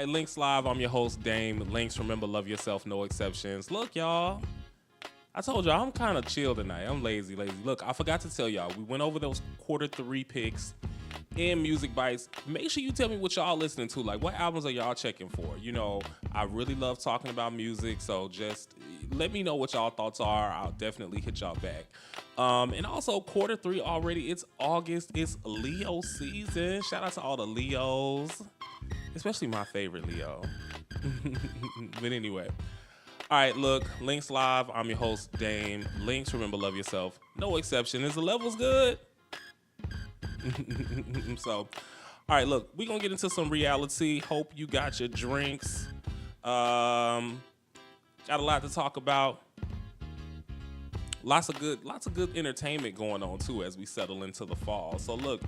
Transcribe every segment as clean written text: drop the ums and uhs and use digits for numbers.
LYNX Live. I'm your host, Dame. LYNX, remember, love yourself, no exceptions. Look, y'all. I told y'all I'm kind of chill tonight. I'm lazy. Look, I forgot to tell y'all. We went over those quarter 3 picks in Music Bites. Make sure you tell me what y'all listening to. Like, what albums are y'all checking for? You know, I really love talking about music, so just let me know what y'all thoughts are. I'll definitely hit y'all back. And also, quarter 3 already. It's August. It's Leo season. Shout out to all the Leos, especially my favorite Leo. But anyway. All right, look, LYNX Live. I'm your host, Dame. LYNX, remember, love yourself. No exception. Is the levels good? So, all right, look, we're going to get into some reality. Hope you got your drinks. Got a lot to talk about. Lots of good entertainment going on, too, as we settle into the fall. So, look,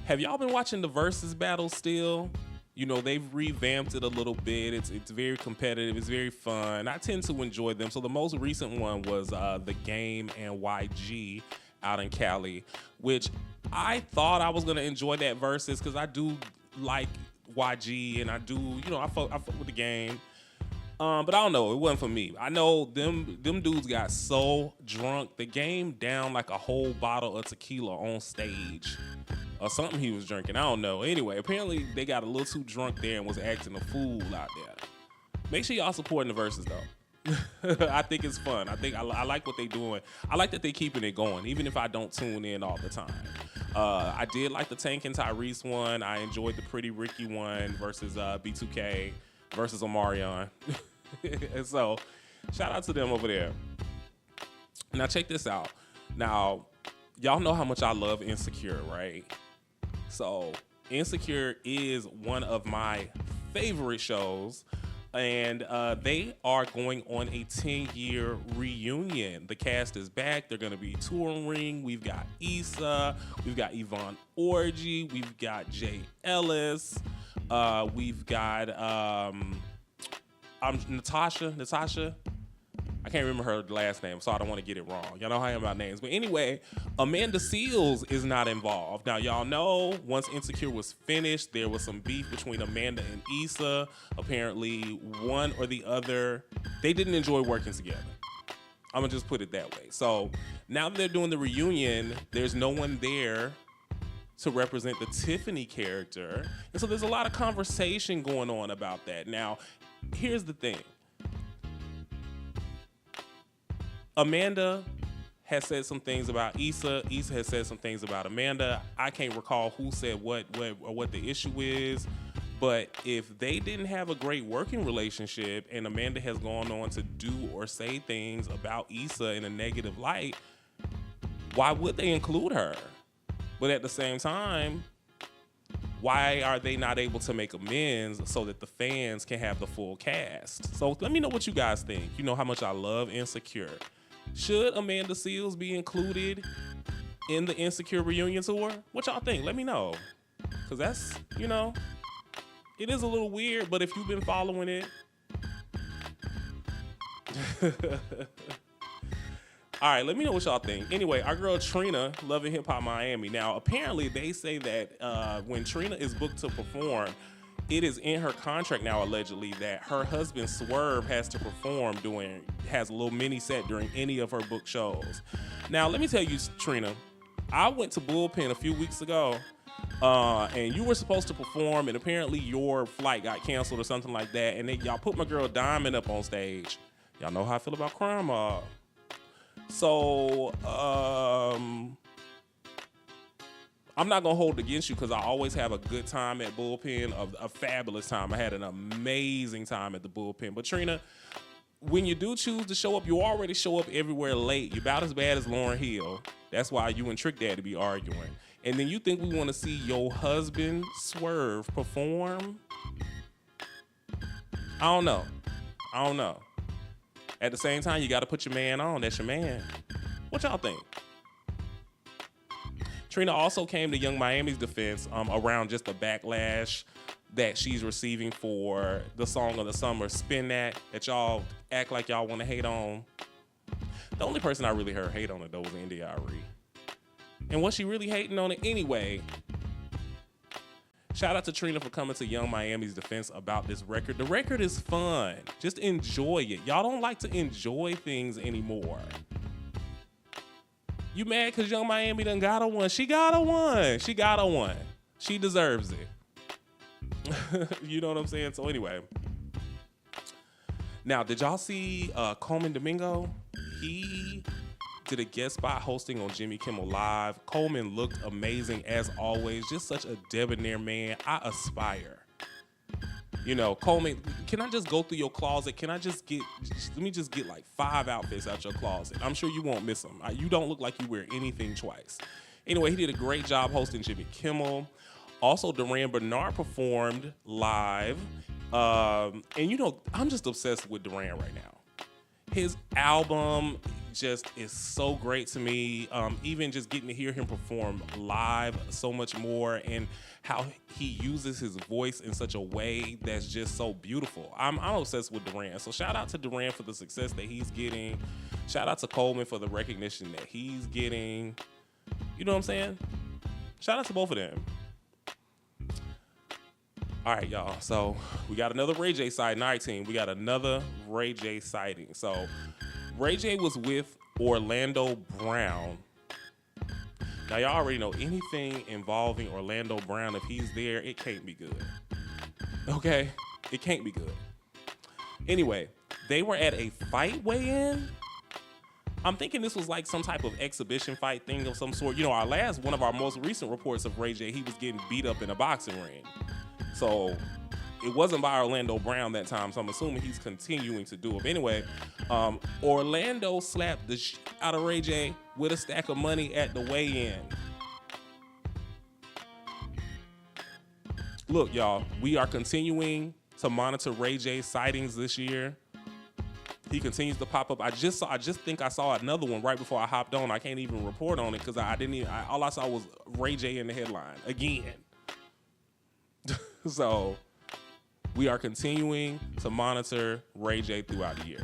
have y'all been watching the Versus battle still? You know, they've revamped it a little bit. It's very competitive. It's very fun. I tend to enjoy them. So the most recent one was The Game and YG out in Cali, which I thought I was going to enjoy that Versus because I do like YG and I do, you know, I fuck with The Game. But I don't know. It wasn't for me. I know them dudes got so drunk. The Game down like a whole bottle of tequila on stage. Or something he was drinking. I don't know. Anyway, apparently they got a little too drunk there and was acting a fool out there. Make sure y'all supporting the Versus though. I think it's fun. I like what they doing. I like that they keeping it going, even if I don't tune in all the time. I did like the Tank and Tyrese one. I enjoyed the Pretty Ricky one versus B2K versus Omarion. And so, shout out to them over there. Now check this out. Now, y'all know how much I love Insecure, right? So, Insecure is one of my favorite shows, and they are going on a 10-year reunion. The cast is back. They're going to be touring. We've got Issa. We've got Yvonne Orji. We've got Jay Ellis. We've got Natasha. I can't remember her last name, so I don't want to get it wrong. Y'all know how I am about names. But anyway, Amanda Seales is not involved. Now, y'all know once Insecure was finished, there was some beef between Amanda and Issa. Apparently, one or the other, they didn't enjoy working together. I'm going to just put it that way. So now that they're doing the reunion, there's no one there to represent the Tiffany character. And so there's a lot of conversation going on about that. Now, here's the thing. Amanda has said some things about Issa. Issa has said some things about Amanda. I can't recall who said what or what the issue is. But if they didn't have a great working relationship and Amanda has gone on to do or say things about Issa in a negative light, why would they include her? But at the same time, why are they not able to make amends so that the fans can have the full cast? So let me know what you guys think. You know how much I love Insecure. Should Amanda Seales be included in the Insecure reunion tour? What y'all think? Let me know. Because that's, you know, it is a little weird, but if you've been following it. All right, let me know what y'all think. Anyway, our girl Trina, Love and Hip Hop Miami. Now, apparently they say that when Trina is booked to perform, it is in her contract now, allegedly, that her husband Swerve has to perform has a little mini set during any of her book shows. Now, let me tell you, Trina, I went to Bullpen a few weeks ago, and you were supposed to perform, and apparently your flight got canceled or something like that, and then y'all put my girl Diamond up on stage. Y'all know how I feel about Crime Mob. So, I'm not going to hold it against you because I always have a good time at Bullpen, a fabulous time. I had an amazing time at the Bullpen. But Trina, when you do choose to show up, you already show up everywhere late. You're about as bad as Lauryn Hill. That's why you and Trick Daddy be arguing. And then you think we want to see your husband Swerve perform? I don't know. At the same time, you got to put your man on. That's your man. What y'all think? Trina also came to Young Miami's defense around just the backlash that she's receiving for the song of the summer, Spin That y'all act like y'all want to hate on. The only person I really heard hate on it, though, was India Arie. And was she really hating on it anyway? Shout out to Trina for coming to Young Miami's defense about this record. The record is fun. Just enjoy it. Y'all don't like to enjoy things anymore. You mad because Young Miami done got a one? She got a one. She got a one. She deserves it. You know what I'm saying? So anyway. Now, did y'all see Coleman Domingo? He did a guest spot hosting on Jimmy Kimmel Live. Coleman looked amazing as always. Just such a debonair man. I aspire. You know, Coleman, can I just go through your closet? Can I just let me just get like 5 outfits out your closet. I'm sure you won't miss them. You don't look like you wear anything twice. Anyway, he did a great job hosting Jimmy Kimmel. Also, Duran Bernard performed live. And you know, I'm just obsessed with Duran right now. His album just is so great to me. Even just getting to hear him perform live so much more, and how he uses his voice in such a way that's just so beautiful. I'm obsessed with Duran. So shout out to Duran for the success that he's getting. Shout out to Coleman for the recognition that he's getting. You know what I'm saying? Shout out to both of them. All right, y'all. So we got another Ray J sighting. All right, team. We got another Ray J sighting. So Ray J was with Orlando Brown. Now, y'all already know anything involving Orlando Brown, if he's there, it can't be good. Okay? It can't be good. Anyway, they were at a fight weigh-in. I'm thinking this was like some type of exhibition fight thing of some sort. You know, one of our most recent reports of Ray J, he was getting beat up in a boxing ring. So it wasn't by Orlando Brown that time, so I'm assuming he's continuing to do it. But anyway, Orlando slapped the shit out of Ray J with a stack of money at the weigh-in. Look, y'all, we are continuing to monitor Ray J's sightings this year. He continues to pop up. I just think I saw another one right before I hopped on. I can't even report on it because all I saw was Ray J in the headline again. So we are continuing to monitor Ray J throughout the year.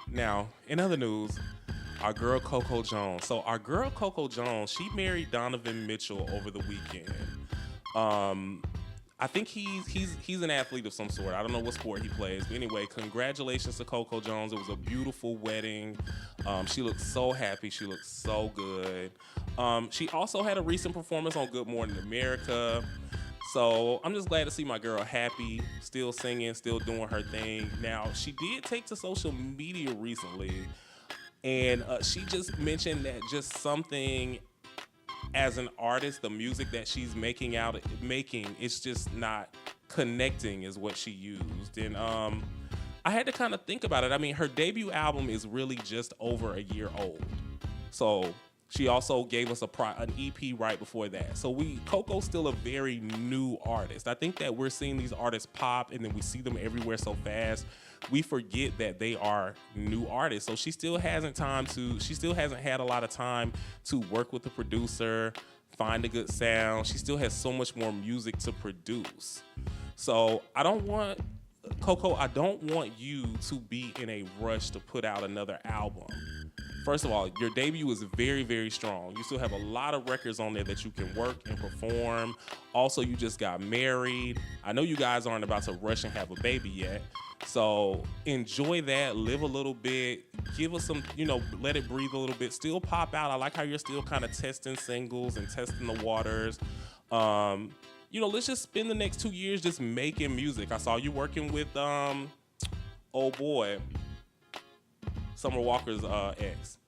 Now, in other news, our girl Coco Jones. So our girl Coco Jones, she married Donovan Mitchell over the weekend. I think he's an athlete of some sort. I don't know what sport he plays. But anyway, congratulations to Coco Jones. It was a beautiful wedding. She looked so happy. She looked so good. She also had a recent performance on Good Morning America. So I'm just glad to see my girl happy, still singing, still doing her thing. Now, she did take to social media recently, and she just mentioned that just something as an artist, the music that she's making, it's just not connecting is what she used. And I had to kind of think about it. I mean, her debut album is really just over a year old. So she also gave us an EP right before that. So Coco's still a very new artist. I think that we're seeing these artists pop and then we see them everywhere so fast. We forget that they are new artists. So she still hasn't had a lot of time to work with the producer, find a good sound. She still has so much more music to produce. So Coco, I don't want you to be in a rush to put out another album. First of all, your debut is very, very strong. You still have a lot of records on there that you can work and perform. Also, you just got married. I know you guys aren't about to rush and have a baby yet. So enjoy that, live a little bit, give us some, let it breathe a little bit, still pop out. I like how you're still kind of testing singles and testing the waters. Let's just spend the next 2 years just making music. I saw you working with, Summer Walker's ex.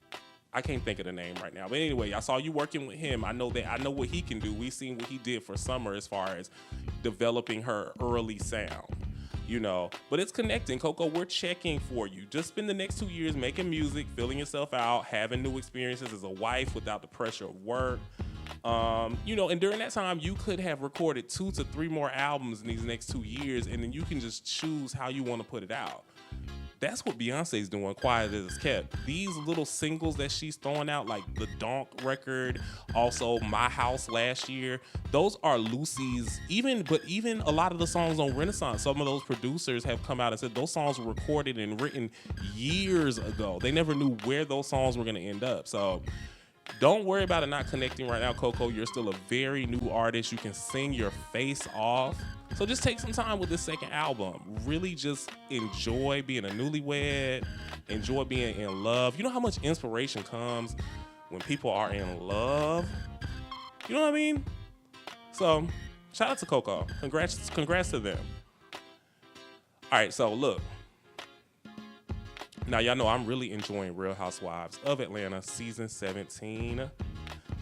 I can't think of the name right now. But anyway, I saw you working with him. I know what he can do. We've seen what he did for Summer as far as developing her early sound. But it's connecting. Coco, we're checking for you. Just spend the next 2 years making music, filling yourself out, having new experiences as a wife without the pressure of work. And during that time, you could have recorded 2 to 3 more albums in these next 2 years, and then you can just choose how you want to put it out. That's what Beyonce's doing, Quiet as It's Kept. These little singles that she's throwing out, like the Donk record, also My House last year, those are Lucy's, even a lot of the songs on Renaissance, some of those producers have come out and said those songs were recorded and written years ago. They never knew where those songs were going to end up. So, Don't worry about it not connecting right now, Coco. You're still a very new artist. You can sing your face off. So just take some time with this second album. Really just enjoy being a newlywed. Enjoy being in love. You know how much inspiration comes when people are in love? You know what I mean? So shout out to Coco. Congrats to them. All right, so look. Now, y'all know I'm really enjoying Real Housewives of Atlanta season 17.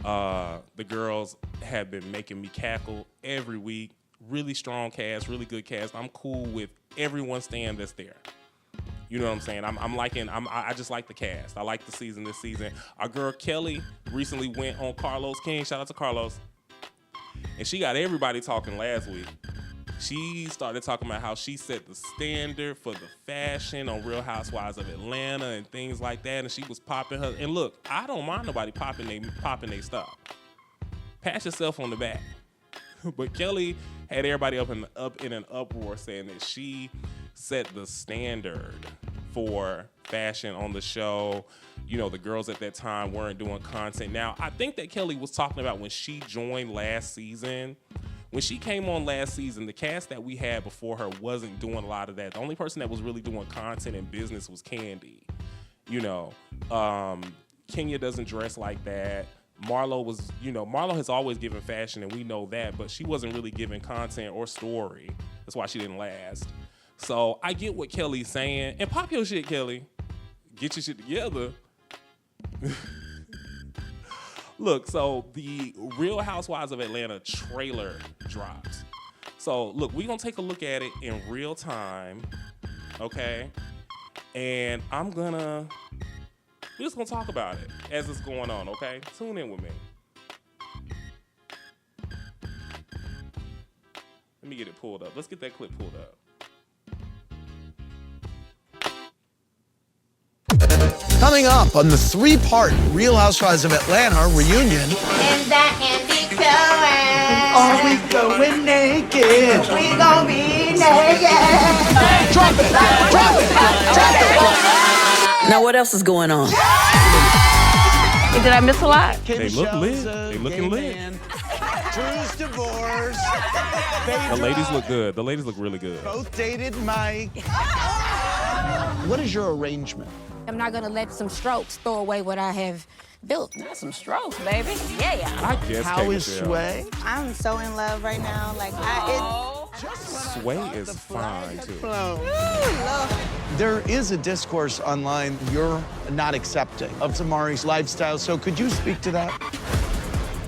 The girls have been making me cackle every week. Really strong cast, really good cast. I'm cool with everyone staying that's there. You know what I'm saying? I just like the cast. I like the season this season. Our girl Kelly recently went on Carlos King. Shout out to Carlos. And she got everybody talking last week. She started talking about how she set the standard for the fashion on Real Housewives of Atlanta and things like that. And she was popping her. And look, I don't mind nobody popping they stuff. Pat yourself on the back. But Kelly had everybody up in an uproar saying that she set the standard for fashion on the show. You know, the girls at that time weren't doing content. Now, I think that Kelly was talking about when she joined last season. When she came on last season, the cast that we had before her wasn't doing a lot of that. The only person that was really doing content and business was Candy. You know, Kenya doesn't dress like that. Marlo has always given fashion, and we know that, but she wasn't really giving content or story. That's why she didn't last. So I get what Kelly's saying. And pop your shit, Kelly. Get your shit together. Look, so the Real Housewives of Atlanta trailer drops. So look, we're going to take a look at it in real time, okay? And we're just going to talk about it as it's going on, okay? Tune in with me. Let me get it pulled up. Let's get that clip pulled up. Coming up on the 3-part Real Housewives of Atlanta reunion. And that Andy going. Are we going naked? We gon' be naked. Drop it! Drop it! Drop it! Now what else is going on? Did I miss a lot? They look lit. They looking lit. Drew's divorce. The ladies look good. The ladies look really good. Both dated Mike. What is your arrangement? I'm not gonna let some strokes throw away what I have built. Not some strokes, baby. Yeah. I guess. How is Sway? I'm so in love right now. Like, Sway is fine too. There is a discourse online you're not accepting of Tamari's lifestyle, so could you speak to that?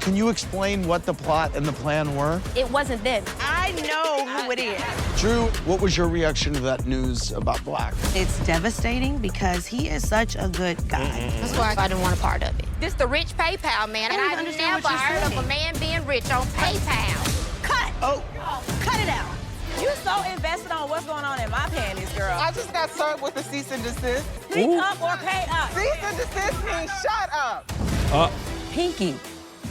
Can you explain what the plot and the plan were? It wasn't them. I know who it is. Drew, what was your reaction to that news about Black? It's devastating because he is such a good guy. That's why I didn't want a part of it. This the rich PayPal man, and don't I've understand never what you're heard of saying. a man being rich on PayPal. Cut! Oh. Cut it out. You so invested on what's going on in my panties, girl. I just got served with a cease and desist. Speak up or pay up. Cease and desist means shut up. Pinky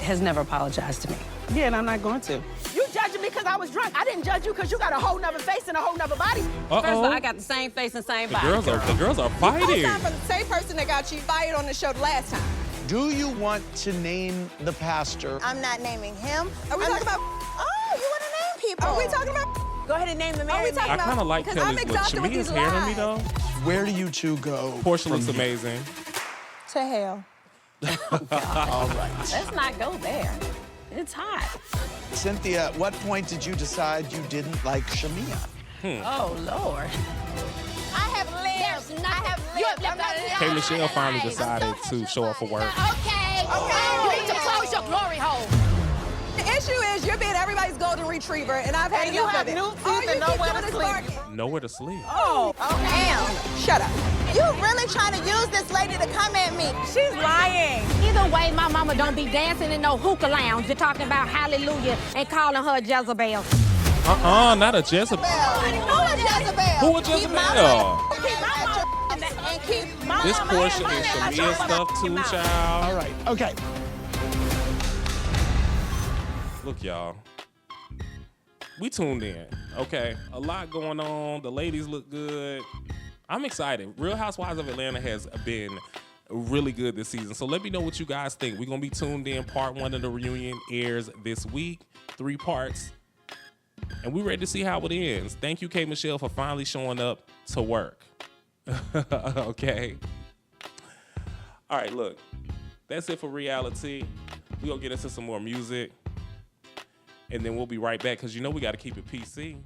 has never apologized to me. Yeah, and I'm not going to. You judging me because I was drunk. I didn't judge you because you got a whole nother face and a whole nother body. First of all, I got the same face and same body. The girls are fighting. I'm the same person that got you fired on the show the last time. Do you want to name the pastor? I'm not naming him. Are we talking about? Oh, you want to name people? Are we talking about? Go ahead and name the married man. I kind of like Kelly's look. Shamia's hair on me though. Where do you two go? Portia looks amazing. To hell. All right. Let's not go there. It's hot. Cynthia, at what point did you decide you didn't like Shamia? Oh, Lord. I have lived. I have lived. K. Michelle finally decided to show up for work. Okay. You need to close your glory hole. The issue is you're being everybody's golden retriever, and I've had And you enough have of it. new teeth and nowhere to sleep. Nowhere to sleep. Oh, damn. Shut up. You really trying to use this lady to come at me? She's lying. Either way, my mama don't be dancing in no hookah lounge. You're talking about hallelujah and calling her Jezebel. Not a Jezebel. Who is Jezebel? Who a Keep my Jezebel? money- keep my money and keep my This mama Portia and and my Shamia mama. stuff too, child. All right, okay. Look, y'all. We tuned in, okay? A lot going on. The ladies look good. I'm excited. Real Housewives of Atlanta has been really good this season. So let me know what you guys think. We're going to be tuned in. Part 1 of the reunion airs this week. 3 parts. And we're ready to see how it ends. Thank you, K. Michelle, for finally showing up to work. Okay. All right, look. That's it for reality. We're going to get into some more music. And then we'll be right back because you know we got to keep it PC.